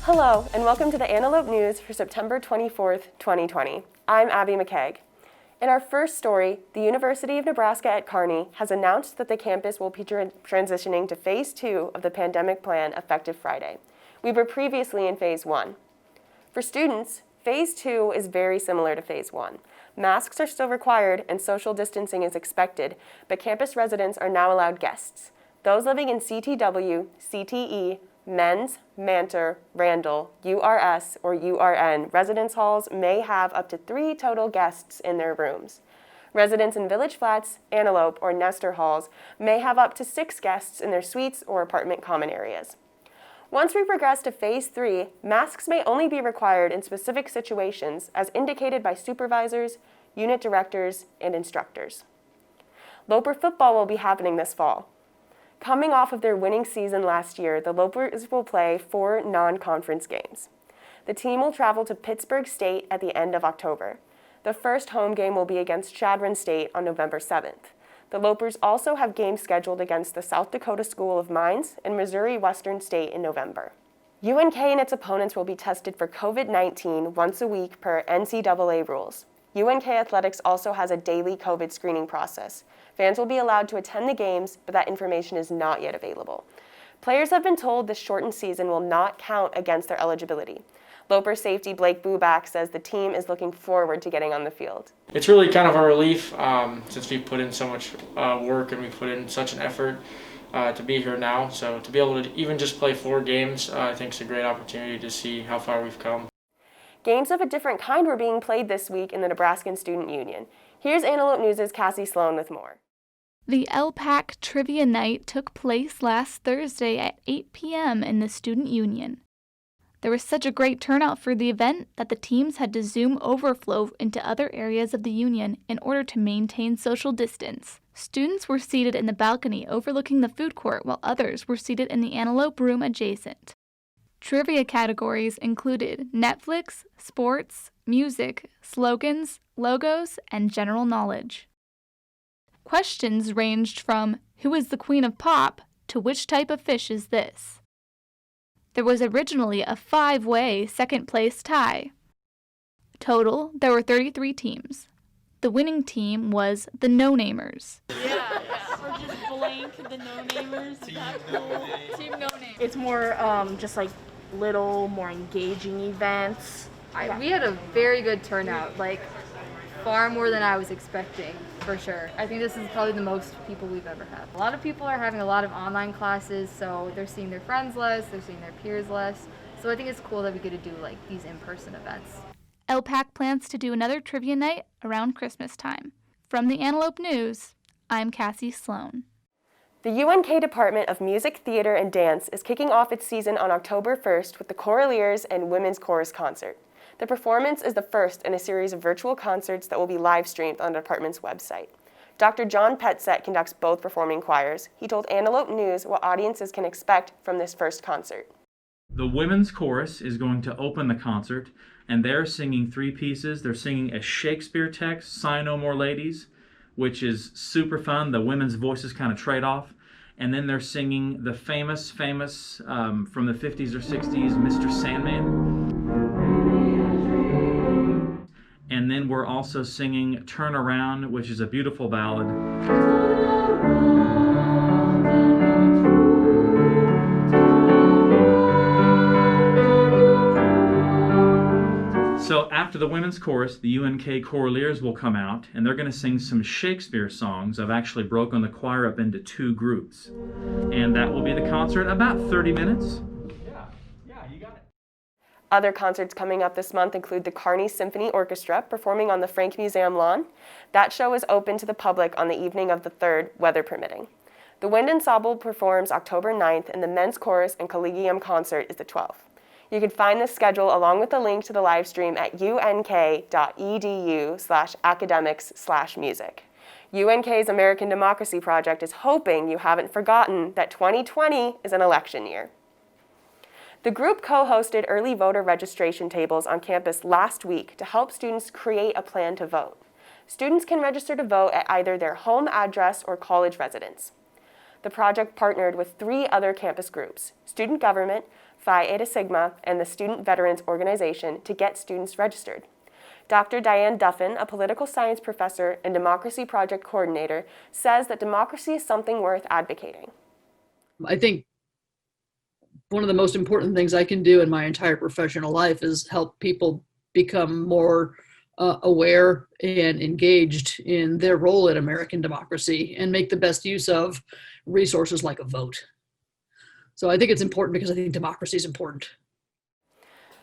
Hello, and welcome to the Antelope News for September 24th, 2020. I'm Abby McKeag. In our first story, the University of Nebraska at Kearney has announced that the campus will be transitioning to Phase 2 of the pandemic plan effective Friday. We were previously in Phase 1. For students, Phase 2 is very similar to Phase 1. Masks are still required and social distancing is expected, but campus residents are now allowed guests. Those living in CTW, CTE, Men's, Mantor, Randall, URS, or URN residence halls may have up to 3 total guests in their rooms. Residents in Village Flats, Antelope, or Nestor halls may have up to 6 guests in their suites or apartment common areas. Once we progress to Phase 3, masks may only be required in specific situations as indicated by supervisors, unit directors, and instructors. Loper football will be happening this fall. Coming off of their winning season last year, the Lopers will play 4 non-conference games. The team will travel to Pittsburgh State at the end of October. The first home game will be against Chadron State on November 7th. The Lopers also have games scheduled against the South Dakota School of Mines and Missouri Western State in November. UNK and its opponents will be tested for COVID-19 once a week per NCAA rules. UNK Athletics also has a daily COVID screening process. Fans will be allowed to attend the games, but that information is not yet available. Players have been told this shortened season will not count against their eligibility. Loper safety Blake Buback says the team is looking forward to getting on the field. It's really kind of a relief since we put in so much work and we put in such an effort to be here now. So to be able to even just play 4 games, I think is a great opportunity to see how far we've come. Games of a different kind were being played this week in the Nebraskan Student Union. Here's Antelope News' Cassie Sloan with more. The LPAC Trivia Night took place last Thursday at 8 p.m. in the Student Union. There was such a great turnout for the event that the teams had to Zoom overflow into other areas of the union in order to maintain social distance. Students were seated in the balcony overlooking the food court while others were seated in the Antelope room adjacent. Trivia categories included Netflix, sports, music, slogans, logos, and general knowledge. Questions ranged from who is the queen of pop to which type of fish is this? There was originally a 5-way second-place tie. Total, there were 33 teams. The winning team was the No-Namers. Yeah, or just blank the No-Namers. Team No-Name. Team No-Name. It's more just like little, more engaging events. We had a very good turnout, like far more than I was expecting, for sure. I think this is probably the most people we've ever had. A lot of people are having a lot of online classes, so they're seeing their friends less, they're seeing their peers less. So I think it's cool that we get to do like these in-person events. LPAC plans to do another trivia night around Christmas time. From the Antelope News, I'm Cassie Sloan. The UNK Department of Music, Theater, and Dance is kicking off its season on October 1st with the Choraleers and Women's Chorus Concert. The performance is the first in a series of virtual concerts that will be live-streamed on the department's website. Dr. John Petzet conducts both performing choirs. He told Antelope News what audiences can expect from this first concert. The women's chorus is going to open the concert, and they're singing 3 pieces. They're singing a Shakespeare text, Sigh No More Ladies, which is super fun. The women's voices kind of trade off. And then they're singing the famous from the 50s or 60s, Mr. Sandman. And then we're also singing Turn Around, which is a beautiful ballad. So after the women's chorus, the UNK Choraleers will come out, and they're going to sing some Shakespeare songs. I've actually broken the choir up into 2 groups. And that will be the concert, about 30 minutes. Yeah, you got it. Other concerts coming up this month include the Kearney Symphony Orchestra performing on the Frank Museum lawn. That show is open to the public on the evening of the 3rd, weather permitting. The Wind Ensemble performs October 9th, and the Men's Chorus and Collegium concert is the 12th. You can find the schedule along with the link to the live stream at unk.edu/academics/music. UNK's American Democracy Project is hoping you haven't forgotten that 2020 is an election year. The group co-hosted early voter registration tables on campus last week to help students create a plan to vote. Students can register to vote at either their home address or college residence. The project partnered with 3 other campus groups: student government, Phi Eta Sigma, and the Student Veterans Organization to get students registered. Dr. Diane Duffin, a political science professor and Democracy Project coordinator, says that democracy is something worth advocating. I think one of the most important things I can do in my entire professional life is help people become more aware and engaged in their role in American democracy and make the best use of resources like a vote. So I think it's important because I think democracy is important.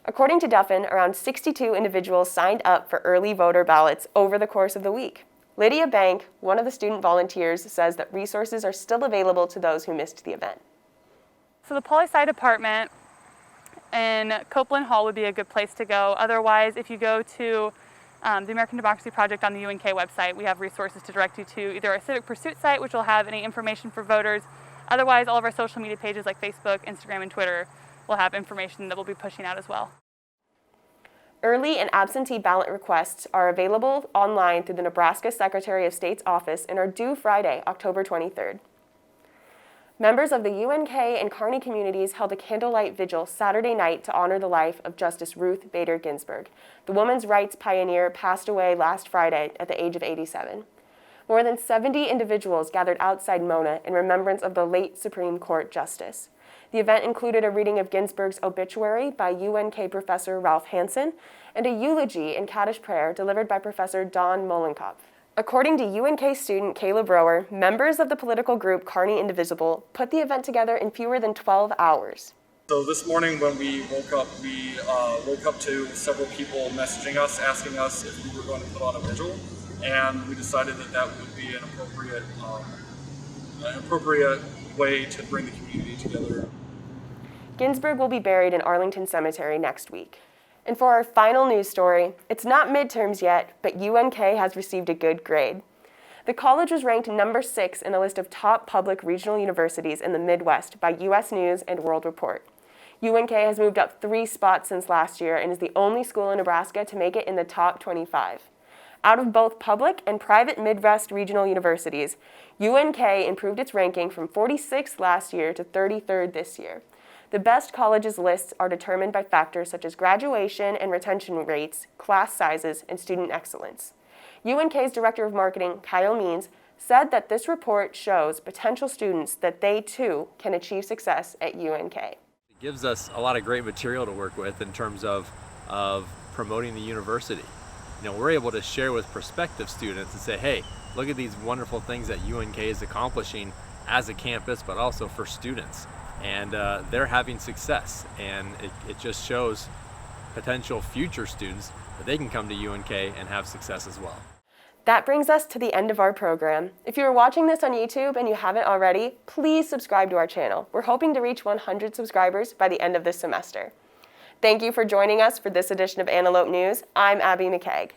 According to Duffin, around 62 individuals signed up for early voter ballots over the course of the week. Lydia Bank, one of the student volunteers, says that resources are still available to those who missed the event. So the poli-sci department in Copeland Hall would be a good place to go. Otherwise, if you go to the American Democracy Project on the UNK website, we have resources to direct you to either our Civic Pursuit site, which will have any information for voters. Otherwise, all of our social media pages like Facebook, Instagram, and Twitter will have information that we'll be pushing out as well. Early and absentee ballot requests are available online through the Nebraska Secretary of State's office and are due Friday, October 23rd. Members of the UNK and Kearney communities held a candlelight vigil Saturday night to honor the life of Justice Ruth Bader Ginsburg. The women's rights pioneer passed away last Friday at the age of 87. More than 70 individuals gathered outside Mona in remembrance of the late Supreme Court Justice. The event included a reading of Ginsburg's obituary by UNK professor Ralph Hansen and a eulogy in Kaddish prayer delivered by Professor Don Molenkopf. According to UNK student Kayla Brower, members of the political group Kearney Indivisible put the event together in fewer than 12 hours. So this morning when we woke up to several people messaging us, asking us if we were going to put on a vigil, and we decided that that would be an appropriate way to bring the community together. Ginsburg will be buried in Arlington Cemetery next week. And for our final news story, it's not midterms yet, but UNK has received a good grade. The college was ranked number 6 in a list of top public regional universities in the Midwest by U.S. News and World Report. UNK has moved up 3 spots since last year and is the only school in Nebraska to make it in the top 25. Out of both public and private Midwest regional universities, UNK improved its ranking from 46th last year to 33rd this year. The best colleges lists are determined by factors such as graduation and retention rates, class sizes, and student excellence. UNK's Director of Marketing, Kyle Means, said that this report shows potential students that they too can achieve success at UNK. It gives us a lot of great material to work with in terms of promoting the university. You know, we're able to share with prospective students and say, hey, look at these wonderful things that UNK is accomplishing as a campus, but also for students. And they're having success, and it just shows potential future students that they can come to UNK and have success as well. That brings us to the end of our program. If you are watching this on YouTube and you haven't already, please subscribe to our channel. We're hoping to reach 100 subscribers by the end of this semester. Thank you for joining us for this edition of Antelope News. I'm Abby McKeag.